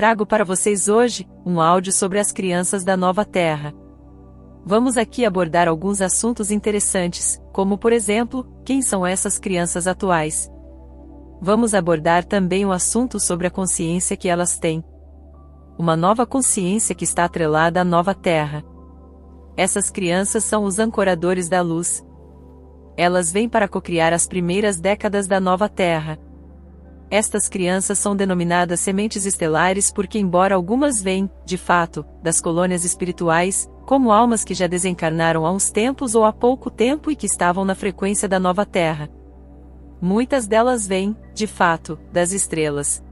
Trago para vocês hoje um áudio sobre as crianças da Nova Terra. Vamos aqui abordar alguns assuntos interessantes, como por exemplo, quem são essas crianças atuais? Vamos abordar também um assunto sobre a consciência que elas têm. Uma nova consciência que está atrelada à Nova Terra. Essas crianças são os ancoradores da luz. Elas vêm para cocriar as primeiras décadas da Nova Terra. Estas crianças são denominadas sementes estelares porque, embora algumas vêm, de fato, das colônias espirituais, como almas que já desencarnaram há uns tempos ou há pouco tempo e que estavam na frequência da Nova Terra. Muitas delas vêm, de fato, das estrelas.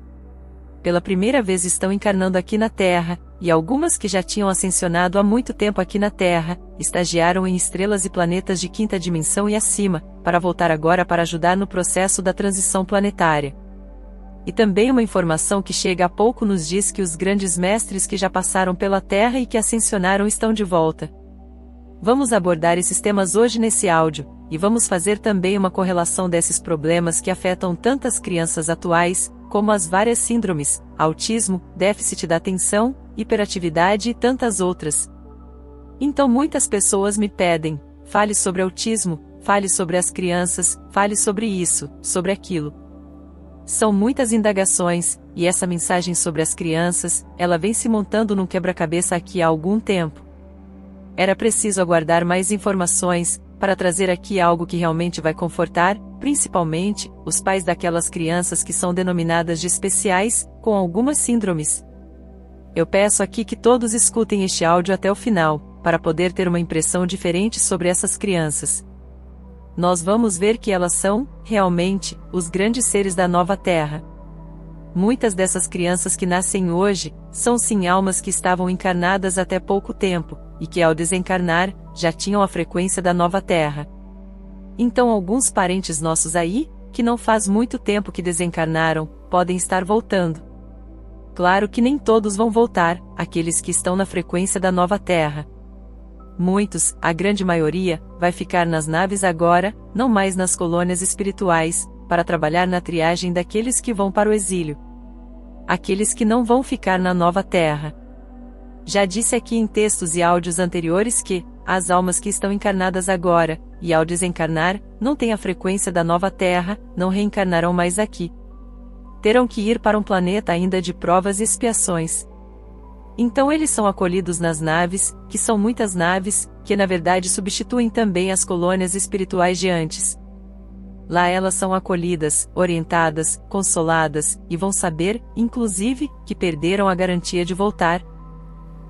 Pela primeira vez estão encarnando aqui na Terra, e algumas que já tinham ascensionado há muito tempo aqui na Terra, estagiaram em estrelas e planetas de quinta dimensão e acima, para voltar agora para ajudar no processo da transição planetária. E também uma informação que chega há pouco nos diz que os grandes mestres que já passaram pela Terra e que ascensionaram estão de volta. Vamos abordar esses temas hoje nesse áudio, e vamos fazer também uma correlação desses problemas que afetam tantas crianças atuais, como as várias síndromes, autismo, déficit da atenção, hiperatividade e tantas outras. Então muitas pessoas me pedem, fale sobre autismo, fale sobre as crianças, fale sobre isso, sobre aquilo. São muitas indagações, e essa mensagem sobre as crianças, ela vem se montando num quebra-cabeça aqui há algum tempo. Era preciso aguardar mais informações, para trazer aqui algo que realmente vai confortar, principalmente, os pais daquelas crianças que são denominadas de especiais, com algumas síndromes. Eu peço aqui que todos escutem este áudio até o final, para poder ter uma impressão diferente sobre essas crianças. Nós vamos ver que elas são, realmente, os grandes seres da Nova Terra. Muitas dessas crianças que nascem hoje, são sim almas que estavam encarnadas até pouco tempo, e que ao desencarnar, já tinham a frequência da Nova Terra. Então alguns parentes nossos aí, que não faz muito tempo que desencarnaram, podem estar voltando. Claro que nem todos vão voltar, aqueles que estão na frequência da Nova Terra. Muitos, a grande maioria, vai ficar nas naves agora, não mais nas colônias espirituais, para trabalhar na triagem daqueles que vão para o exílio. Aqueles que não vão ficar na Nova Terra. Já disse aqui em textos e áudios anteriores que, as almas que estão encarnadas agora, e ao desencarnar, não têm a frequência da Nova Terra, não reencarnarão mais aqui. Terão que ir para um planeta ainda de provas e expiações. Então eles são acolhidos nas naves, que são muitas naves, que na verdade substituem também as colônias espirituais de antes. Lá elas são acolhidas, orientadas, consoladas, e vão saber, inclusive, que perderam a garantia de voltar.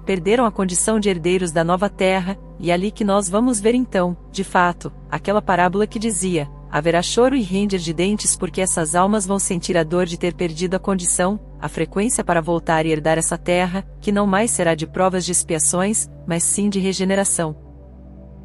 Perderam a condição de herdeiros da Nova Terra, e é ali que nós vamos ver então, de fato, aquela parábola que dizia, haverá choro e ranger de dentes porque essas almas vão sentir a dor de ter perdido a condição, a frequência para voltar e herdar essa terra, que não mais será de provas de expiações, mas sim de regeneração.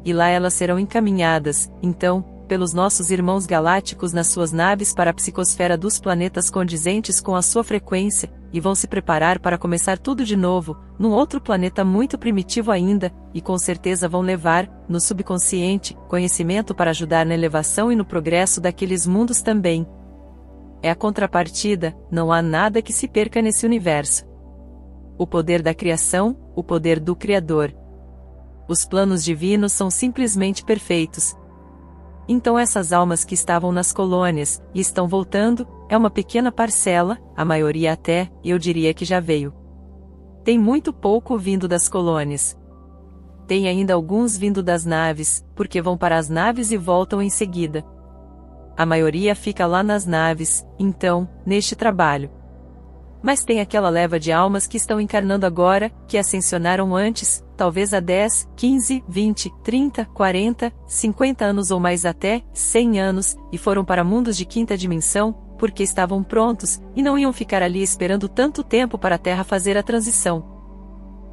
E lá elas serão encaminhadas, então, pelos nossos irmãos galácticos nas suas naves para a psicosfera dos planetas condizentes com a sua frequência, e vão se preparar para começar tudo de novo, num outro planeta muito primitivo ainda, e com certeza vão levar, no subconsciente, conhecimento para ajudar na elevação e no progresso daqueles mundos também. É a contrapartida, não há nada que se perca nesse universo. O poder da criação, o poder do Criador. Os planos divinos são simplesmente perfeitos. Então essas almas que estavam nas colônias, e estão voltando, é uma pequena parcela, a maioria até, eu diria que já veio. Tem muito pouco vindo das colônias. Tem ainda alguns vindo das naves, porque vão para as naves e voltam em seguida. A maioria fica lá nas naves, então, neste trabalho. Mas tem aquela leva de almas que estão encarnando agora, que ascensionaram antes, talvez há 10, 15, 20, 30, 40, 50 anos ou mais até 100 anos, e foram para mundos de quinta dimensão, porque estavam prontos, e não iam ficar ali esperando tanto tempo para a Terra fazer a transição.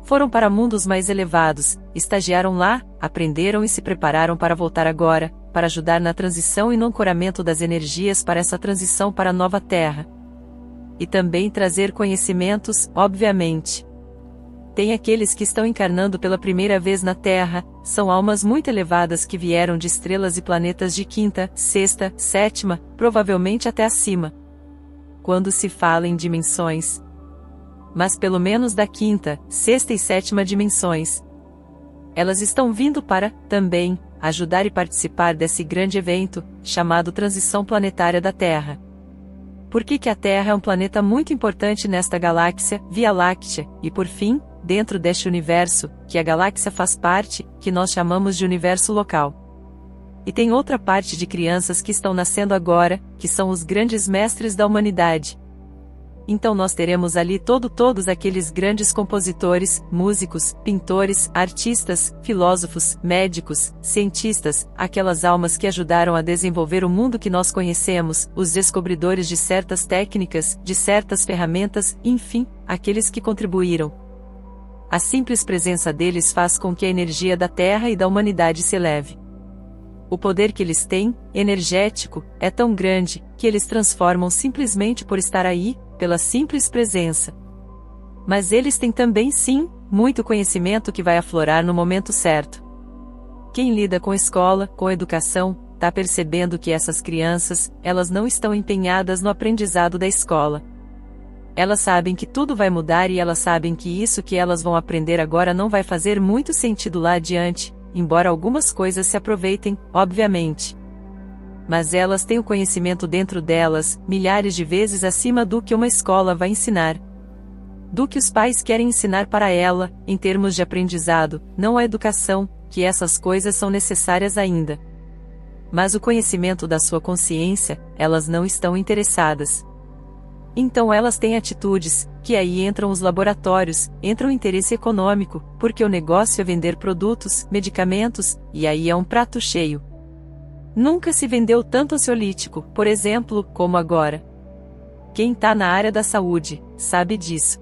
Foram para mundos mais elevados, estagiaram lá, aprenderam e se prepararam para voltar agora, para ajudar na transição e no ancoramento das energias para essa transição para a nova Terra. E também trazer conhecimentos, obviamente. Tem aqueles que estão encarnando pela primeira vez na Terra, são almas muito elevadas que vieram de estrelas e planetas de quinta, sexta, sétima, provavelmente até acima. Quando se fala em dimensões, mas pelo menos da quinta, sexta e sétima dimensões. Elas estão vindo para, também, ajudar e participar desse grande evento, chamado Transição Planetária da Terra. Por que a Terra é um planeta muito importante nesta galáxia, Via Láctea, e por fim, dentro deste universo, que a galáxia faz parte, que nós chamamos de universo local. E tem outra parte de crianças que estão nascendo agora, que são os grandes mestres da humanidade. Então nós teremos ali todos aqueles grandes compositores, músicos, pintores, artistas, filósofos, médicos, cientistas, aquelas almas que ajudaram a desenvolver o mundo que nós conhecemos, os descobridores de certas técnicas, de certas ferramentas, enfim, aqueles que contribuíram. A simples presença deles faz com que a energia da Terra e da humanidade se eleve. O poder que eles têm, energético, é tão grande, que eles transformam simplesmente por estar aí, pela simples presença. Mas eles têm também sim, muito conhecimento que vai aflorar no momento certo. Quem lida com escola, com educação, está percebendo que essas crianças, elas não estão empenhadas no aprendizado da escola. Elas sabem que tudo vai mudar e elas sabem que isso que elas vão aprender agora não vai fazer muito sentido lá adiante, embora algumas coisas se aproveitem, obviamente. Mas elas têm o conhecimento dentro delas, milhares de vezes acima do que uma escola vai ensinar. Do que os pais querem ensinar para ela, em termos de aprendizado, não a educação, que essas coisas são necessárias ainda. Mas o conhecimento da sua consciência, elas não estão interessadas. Então elas têm atitudes, que aí entram os laboratórios, entra o interesse econômico, porque o negócio é vender produtos, medicamentos, e aí é um prato cheio. Nunca se vendeu tanto ansiolítico, por exemplo, como agora. Quem está na área da saúde, sabe disso.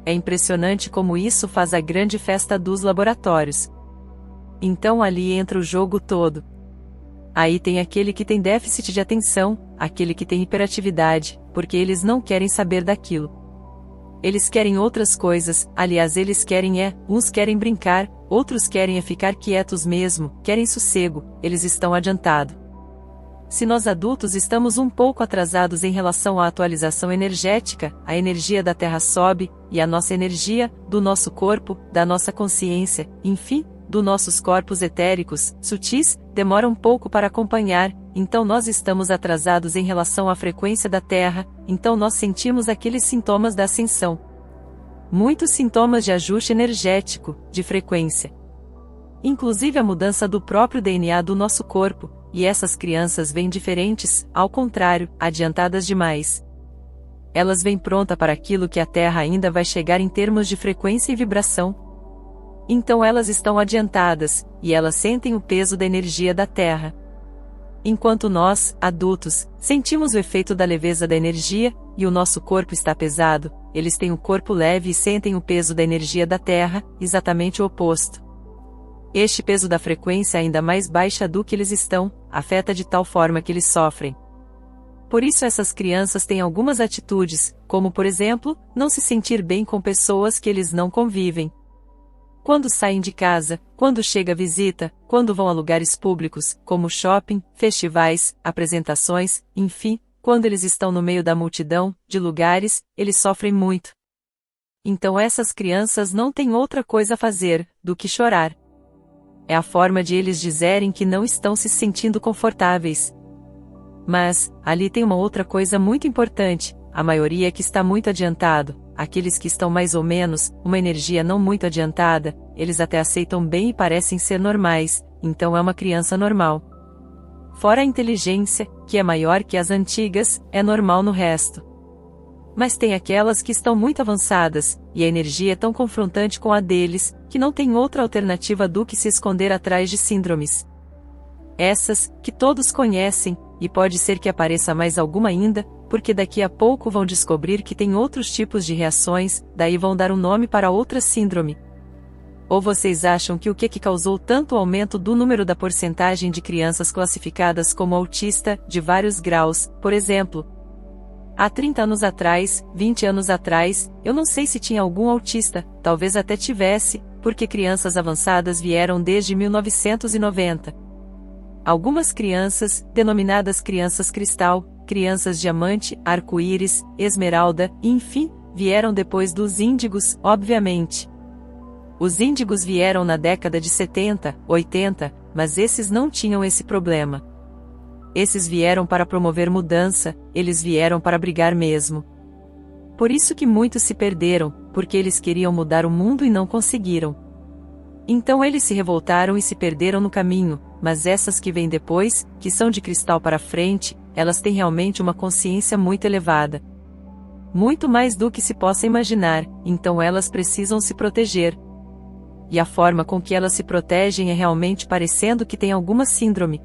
É impressionante como isso faz a grande festa dos laboratórios. Então ali entra o jogo todo. Aí tem aquele que tem déficit de atenção, aquele que tem hiperatividade, porque eles não querem saber daquilo. Eles querem outras coisas, aliás eles querem uns querem brincar, outros querem ficar quietos mesmo, querem sossego, eles estão adiantados. Se nós adultos estamos um pouco atrasados em relação à atualização energética, a energia da Terra sobe, e a nossa energia, do nosso corpo, da nossa consciência, enfim, dos nossos corpos etéricos, sutis, demora um pouco para acompanhar, então nós estamos atrasados em relação à frequência da Terra, então nós sentimos aqueles sintomas da ascensão. Muitos sintomas de ajuste energético, de frequência. Inclusive a mudança do próprio DNA do nosso corpo, e essas crianças vêm diferentes, ao contrário, adiantadas demais. Elas vêm pronta para aquilo que a Terra ainda vai chegar em termos de frequência e vibração. Então elas estão adiantadas, e elas sentem o peso da energia da Terra. Enquanto nós, adultos, sentimos o efeito da leveza da energia, e o nosso corpo está pesado, eles têm o corpo leve e sentem o peso da energia da Terra, exatamente o oposto. Este peso da frequência ainda mais baixa do que eles estão, afeta de tal forma que eles sofrem. Por isso essas crianças têm algumas atitudes, como por exemplo, não se sentir bem com pessoas que eles não convivem. Quando saem de casa, quando chega a visita, quando vão a lugares públicos, como shopping, festivais, apresentações, enfim, quando eles estão no meio da multidão, de lugares, eles sofrem muito. Então essas crianças não têm outra coisa a fazer, do que chorar. É a forma de eles dizerem que não estão se sentindo confortáveis. Mas, ali tem uma outra coisa muito importante, a maioria que está muito adiantado, aqueles que estão mais ou menos, uma energia não muito adiantada, eles até aceitam bem e parecem ser normais, então é uma criança normal. Fora a inteligência, que é maior que as antigas, é normal no resto. Mas tem aquelas que estão muito avançadas, e a energia é tão confrontante com a deles, que não tem outra alternativa do que se esconder atrás de síndromes. Essas, que todos conhecem, e pode ser que apareça mais alguma ainda, porque daqui a pouco vão descobrir que tem outros tipos de reações, daí vão dar um nome para outra síndrome. Ou vocês acham que o que causou tanto aumento do número da porcentagem de crianças classificadas como autista, de vários graus, por exemplo? Há 30 anos atrás, 20 anos atrás, eu não sei se tinha algum autista, talvez até tivesse, porque crianças avançadas vieram desde 1990. Algumas crianças, denominadas crianças cristal, crianças diamante, arco-íris, esmeralda, enfim, vieram depois dos índigos, obviamente. Os índigos vieram na década de 70, 80, mas esses não tinham esse problema. Esses vieram para promover mudança, eles vieram para brigar mesmo. Por isso que muitos se perderam, porque eles queriam mudar o mundo e não conseguiram. Então eles se revoltaram e se perderam no caminho, mas essas que vêm depois, que são de cristal para frente, elas têm realmente uma consciência muito elevada. Muito mais do que se possa imaginar, então elas precisam se proteger. E a forma com que elas se protegem é realmente parecendo que tem alguma síndrome.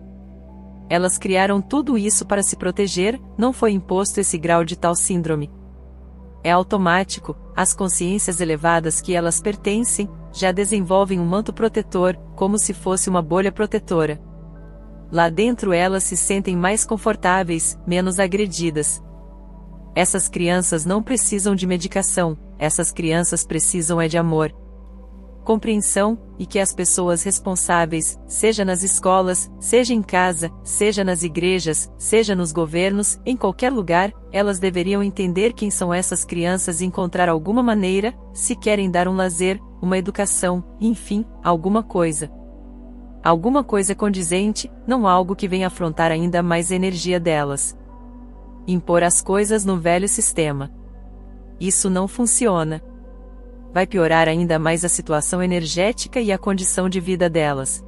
Elas criaram tudo isso para se proteger, não foi imposto esse grau de tal síndrome. É automático, as consciências elevadas que elas pertencem, já desenvolvem um manto protetor, como se fosse uma bolha protetora. Lá dentro elas se sentem mais confortáveis, menos agredidas. Essas crianças não precisam de medicação, essas crianças precisam é de amor. Compreensão, e que as pessoas responsáveis, seja nas escolas, seja em casa, seja nas igrejas, seja nos governos, em qualquer lugar, elas deveriam entender quem são essas crianças e encontrar alguma maneira, se querem dar um lazer, uma educação, enfim, alguma coisa. Alguma coisa condizente, não algo que venha afrontar ainda mais a energia delas. Impor as coisas no velho sistema. Isso não funciona. Vai piorar ainda mais a situação energética e a condição de vida delas.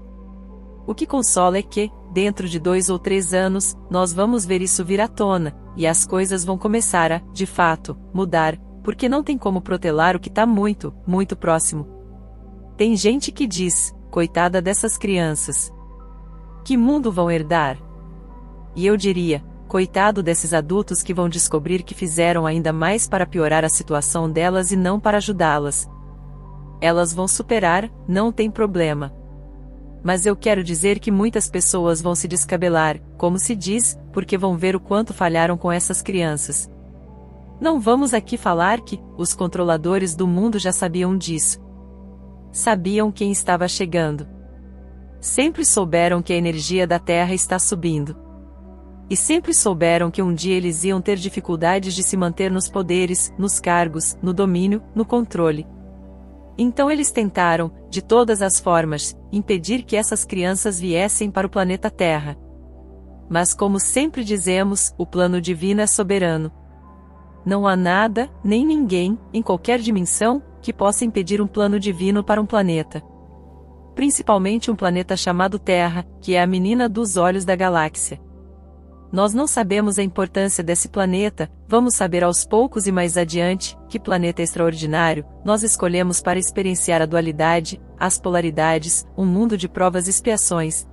O que consola é que, dentro de 2 ou 3 anos, nós vamos ver isso vir à tona, e as coisas vão começar a, de fato, mudar, porque não tem como protelar o que está muito, muito próximo. Tem gente que diz, coitada dessas crianças. Que mundo vão herdar? E eu diria, coitado desses adultos que vão descobrir que fizeram ainda mais para piorar a situação delas e não para ajudá-las. Elas vão superar, não tem problema. Mas eu quero dizer que muitas pessoas vão se descabelar, como se diz, porque vão ver o quanto falharam com essas crianças. Não vamos aqui falar que os controladores do mundo já sabiam disso. Sabiam quem estava chegando. Sempre souberam que a energia da Terra está subindo. E sempre souberam que um dia eles iam ter dificuldades de se manter nos poderes, nos cargos, no domínio, no controle. Então eles tentaram, de todas as formas, impedir que essas crianças viessem para o planeta Terra. Mas como sempre dizemos, o plano divino é soberano. Não há nada, nem ninguém, em qualquer dimensão, que possa impedir um plano divino para um planeta. Principalmente um planeta chamado Terra, que é a menina dos olhos da galáxia. Nós não sabemos a importância desse planeta, vamos saber aos poucos e mais adiante, que planeta extraordinário, nós escolhemos para experienciar a dualidade, as polaridades, um mundo de provas e expiações.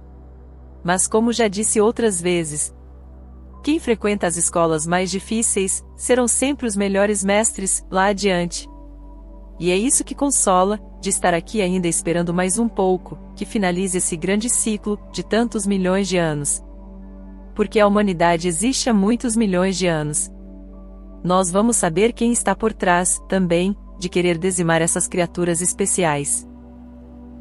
Mas como já disse outras vezes, quem frequenta as escolas mais difíceis, serão sempre os melhores mestres, lá adiante. E é isso que consola, de estar aqui ainda esperando mais um pouco, que finalize esse grande ciclo, de tantos milhões de anos. Porque a humanidade existe há muitos milhões de anos. Nós vamos saber quem está por trás, também, de querer dizimar essas criaturas especiais.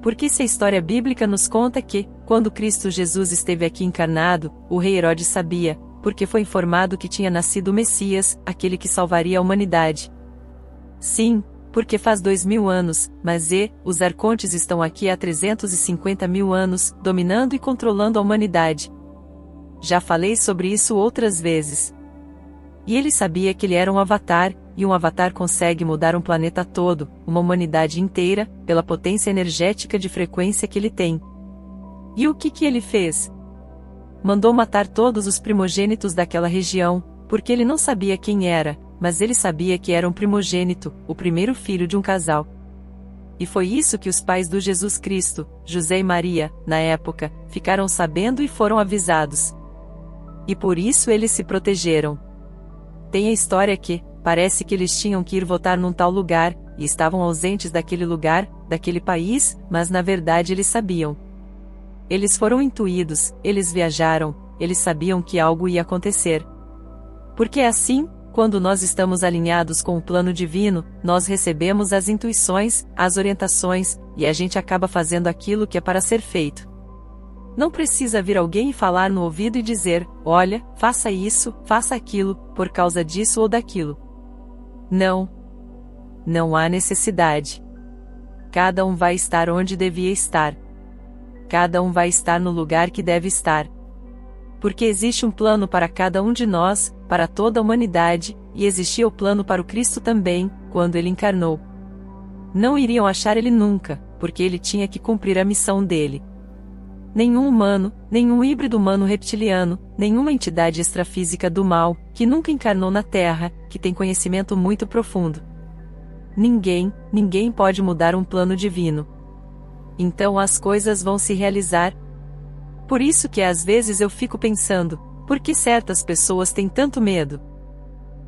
Porque se a história bíblica nos conta que, quando Cristo Jesus esteve aqui encarnado, o rei Herodes sabia, porque foi informado que tinha nascido o Messias, aquele que salvaria a humanidade. Sim, porque faz 2000 anos, mas os arcontes estão aqui há 350 mil anos, dominando e controlando a humanidade. Já falei sobre isso outras vezes. E ele sabia que ele era um avatar, e um avatar consegue mudar um planeta todo, uma humanidade inteira, pela potência energética de frequência que ele tem. E o que ele fez? Mandou matar todos os primogênitos daquela região, porque ele não sabia quem era, mas ele sabia que era um primogênito, o primeiro filho de um casal. E foi isso que os pais do Jesus Cristo, José e Maria, na época, ficaram sabendo e foram avisados. E por isso eles se protegeram. Tem a história que, parece que eles tinham que ir votar num tal lugar, e estavam ausentes daquele lugar, daquele país, mas na verdade eles sabiam. Eles foram intuídos, eles viajaram, eles sabiam que algo ia acontecer. Porque é assim, quando nós estamos alinhados com o plano divino, nós recebemos as intuições, as orientações, e a gente acaba fazendo aquilo que é para ser feito. Não precisa vir alguém e falar no ouvido e dizer, olha, faça isso, faça aquilo, por causa disso ou daquilo. Não. Não há necessidade. Cada um vai estar onde devia estar. Cada um vai estar no lugar que deve estar. Porque existe um plano para cada um de nós, para toda a humanidade, e existia o plano para o Cristo também, quando ele encarnou. Não iriam achar ele nunca, porque ele tinha que cumprir a missão dele. Nenhum humano, nenhum híbrido humano reptiliano, nenhuma entidade extrafísica do mal, que nunca encarnou na Terra, que tem conhecimento muito profundo. Ninguém pode mudar um plano divino. Então as coisas vão se realizar. Por isso que às vezes eu fico pensando, por que certas pessoas têm tanto medo?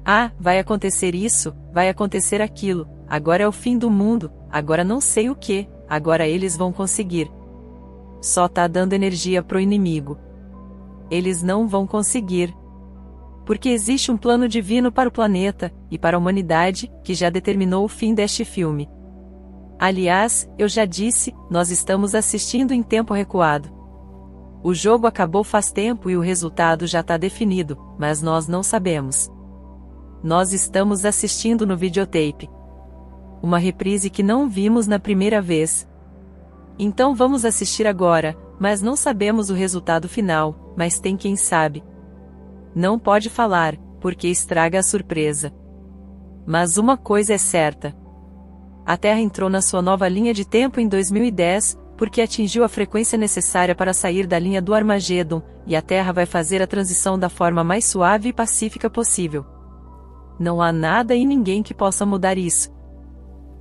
Ah, vai acontecer isso, vai acontecer aquilo, agora é o fim do mundo, agora não sei o que, agora eles vão conseguir. Só tá dando energia pro inimigo. Eles não vão conseguir. Porque existe um plano divino para o planeta, e para a humanidade, que já determinou o fim deste filme. Aliás, eu já disse, nós estamos assistindo em tempo recuado. O jogo acabou faz tempo e o resultado já está definido, mas nós não sabemos. Nós estamos assistindo no videotape. Uma reprise que não vimos na primeira vez. Então vamos assistir agora, mas não sabemos o resultado final, mas tem quem sabe. Não pode falar, porque estraga a surpresa. Mas uma coisa é certa. A Terra entrou na sua nova linha de tempo em 2010, porque atingiu a frequência necessária para sair da linha do Armagedon, e a Terra vai fazer a transição da forma mais suave e pacífica possível. Não há nada e ninguém que possa mudar isso.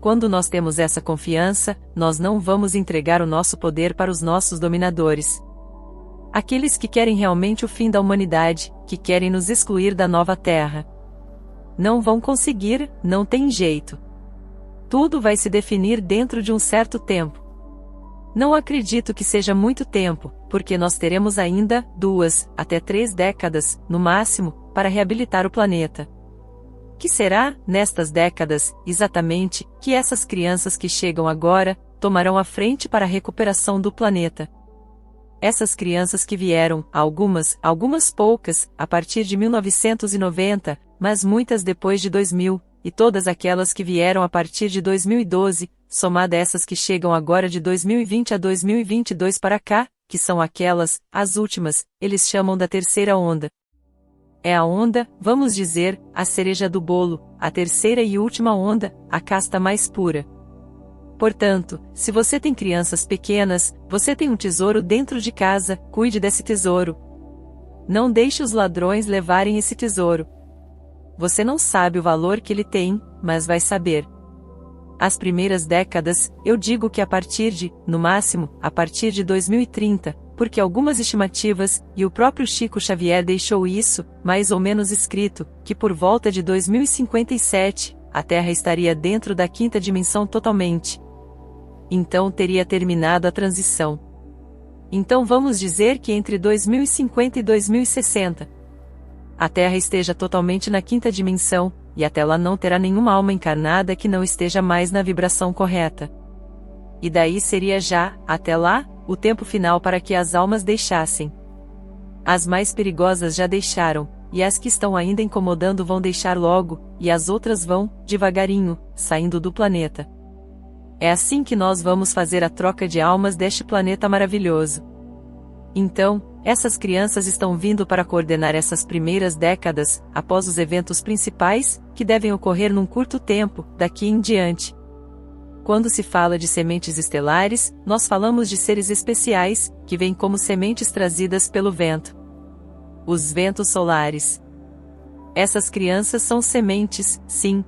Quando nós temos essa confiança, nós não vamos entregar o nosso poder para os nossos dominadores. Aqueles que querem realmente o fim da humanidade, que querem nos excluir da nova Terra. Não vão conseguir, não tem jeito. Tudo vai se definir dentro de um certo tempo. Não acredito que seja muito tempo, porque nós teremos ainda 2 até 3 décadas, no máximo, para reabilitar o planeta. Que será, nestas décadas, exatamente, que essas crianças que chegam agora, tomarão a frente para a recuperação do planeta. Essas crianças que vieram, algumas poucas, a partir de 1990, mas muitas depois de 2000, e todas aquelas que vieram a partir de 2012, somada essas que chegam agora de 2020 a 2022 para cá, que são aquelas, as últimas, eles chamam da terceira onda. É a onda, vamos dizer, a cereja do bolo, a terceira e última onda, a casta mais pura. Portanto, se você tem crianças pequenas, você tem um tesouro dentro de casa, cuide desse tesouro. Não deixe os ladrões levarem esse tesouro. Você não sabe o valor que ele tem, mas vai saber. As primeiras décadas, eu digo que a partir de, no máximo, a partir de 2030, porque algumas estimativas, e o próprio Chico Xavier deixou isso, mais ou menos escrito, que por volta de 2057, a Terra estaria dentro da quinta dimensão totalmente. Então teria terminado a transição. Então vamos dizer que entre 2050 e 2060, a Terra esteja totalmente na quinta dimensão, e até lá não terá nenhuma alma encarnada que não esteja mais na vibração correta. E daí seria já, até lá, o tempo final para que as almas deixassem. As mais perigosas já deixaram, e as que estão ainda incomodando vão deixar logo, e as outras vão, devagarinho, saindo do planeta. É assim que nós vamos fazer a troca de almas deste planeta maravilhoso. Então, essas crianças estão vindo para coordenar essas primeiras décadas, após os eventos principais, que devem ocorrer num curto tempo, daqui em diante. Quando se fala de sementes estelares, nós falamos de seres especiais, que vêm como sementes trazidas pelo vento. Os ventos solares. Essas crianças são sementes, sim,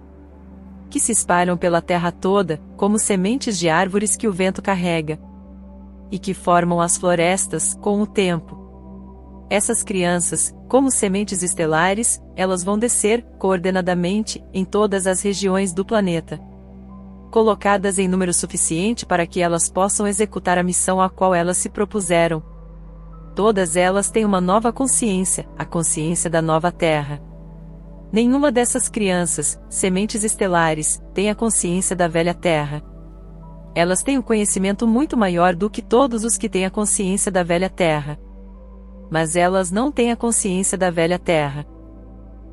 que se espalham pela terra toda, como sementes de árvores que o vento carrega. E que formam as florestas, com o tempo. Essas crianças, como sementes estelares, elas vão descer, coordenadamente, em todas as regiões do planeta. Colocadas em número suficiente para que elas possam executar a missão a qual elas se propuseram. Todas elas têm uma nova consciência, a consciência da nova Terra. Nenhuma dessas crianças, sementes estelares, tem a consciência da velha Terra. Elas têm um conhecimento muito maior do que todos os que têm a consciência da velha Terra. Mas elas não têm a consciência da velha Terra.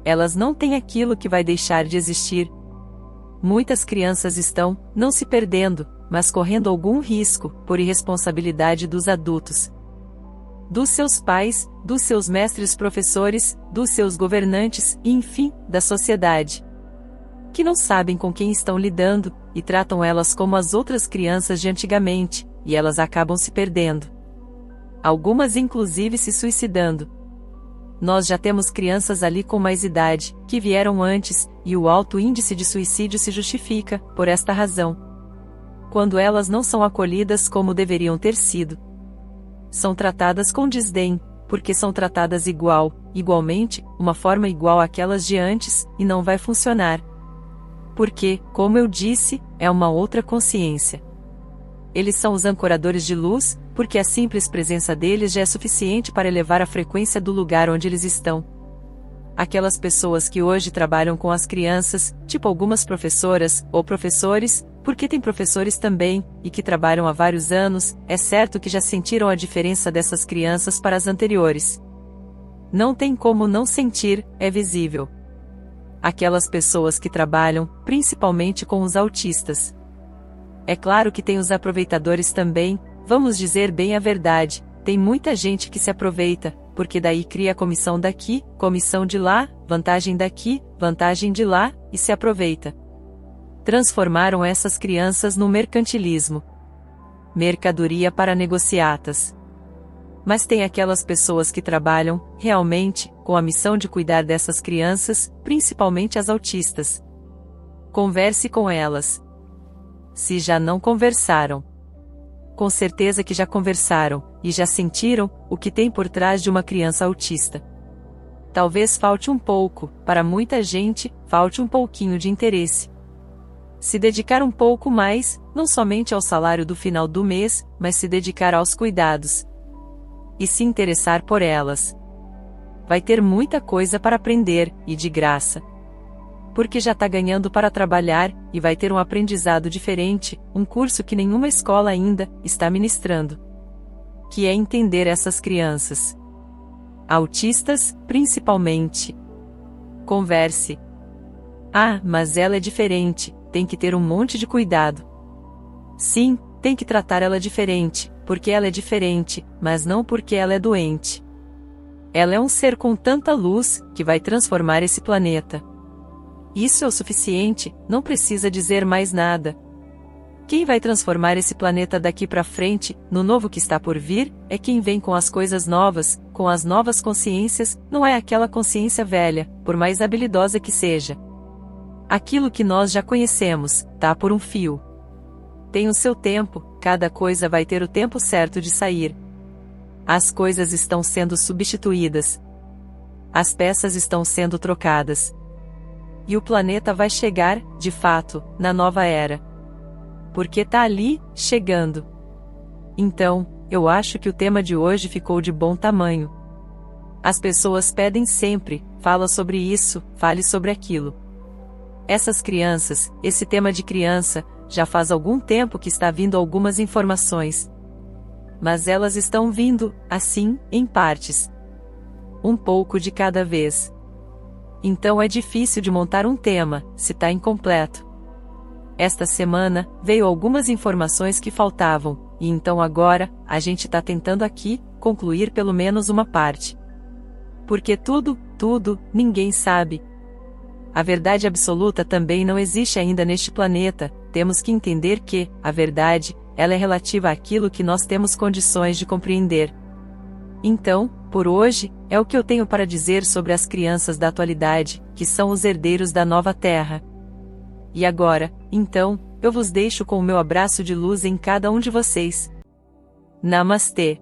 Elas não têm aquilo que vai deixar de existir. Muitas crianças estão, não se perdendo, mas correndo algum risco, por irresponsabilidade dos adultos, dos seus pais, dos seus mestres professores, dos seus governantes, e enfim, da sociedade, que não sabem com quem estão lidando, e tratam elas como as outras crianças de antigamente, e elas acabam se perdendo. Algumas inclusive se suicidando. Nós já temos crianças ali com mais idade, que vieram antes, e o alto índice de suicídio se justifica, por esta razão. Quando elas não são acolhidas como deveriam ter sido. São tratadas com desdém, porque são tratadas igualmente, uma forma igual àquelas de antes, e não vai funcionar. Porque, como eu disse, é uma outra consciência. Eles são os ancoradores de luz, porque a simples presença deles já é suficiente para elevar a frequência do lugar onde eles estão. Aquelas pessoas que hoje trabalham com as crianças, tipo algumas professoras, ou professores, porque tem professores também, e que trabalham há vários anos, é certo que já sentiram a diferença dessas crianças para as anteriores. Não tem como não sentir, é visível. Aquelas pessoas que trabalham, principalmente com os autistas. É claro que tem os aproveitadores também, vamos dizer bem a verdade, tem muita gente que se aproveita, porque daí cria comissão daqui, comissão de lá, vantagem daqui, vantagem de lá, e se aproveita. Transformaram essas crianças no mercantilismo. Mercadoria para negociatas. Mas tem aquelas pessoas que trabalham, realmente, com a missão de cuidar dessas crianças, principalmente as autistas. Converse com elas. Se já não conversaram. Com certeza que já conversaram, e já sentiram, o que tem por trás de uma criança autista. Talvez falte um pouco, para muita gente, falte um pouquinho de interesse. Se dedicar um pouco mais, não somente ao salário do final do mês, mas se dedicar aos cuidados. E se interessar por elas. Vai ter muita coisa para aprender, e de graça. Porque já está ganhando para trabalhar, e vai ter um aprendizado diferente, um curso que nenhuma escola ainda está ministrando. Que é entender essas crianças. Autistas, principalmente. Converse. Ah, mas ela é diferente, tem que ter um monte de cuidado. Sim, tem que tratar ela diferente, porque ela é diferente, mas não porque ela é doente. Ela é um ser com tanta luz, que vai transformar esse planeta. Isso é o suficiente, não precisa dizer mais nada. Quem vai transformar esse planeta daqui para frente, no novo que está por vir, é quem vem com as coisas novas, com as novas consciências, não é aquela consciência velha, por mais habilidosa que seja. Aquilo que nós já conhecemos, tá por um fio. Tem o seu tempo, cada coisa vai ter o tempo certo de sair. As coisas estão sendo substituídas. As peças estão sendo trocadas. E o planeta vai chegar, de fato, na nova era. Porque tá ali, chegando. Então, eu acho que o tema de hoje ficou de bom tamanho. As pessoas pedem sempre, fala sobre isso, fale sobre aquilo. Essas crianças, esse tema de criança, já faz algum tempo que está vindo algumas informações. Mas elas estão vindo, assim, em partes. Um pouco de cada vez. Então é difícil de montar um tema, se está incompleto. Esta semana, veio algumas informações que faltavam, e então agora, a gente está tentando aqui, concluir pelo menos uma parte. Porque tudo, ninguém sabe. A verdade absoluta também não existe ainda neste planeta, temos que entender que, a verdade, ela é relativa àquilo que nós temos condições de compreender. Então, por hoje, é o que eu tenho para dizer sobre as crianças da atualidade, que são os herdeiros da nova Terra. E agora, então, eu vos deixo com o meu abraço de luz em cada um de vocês. Namastê.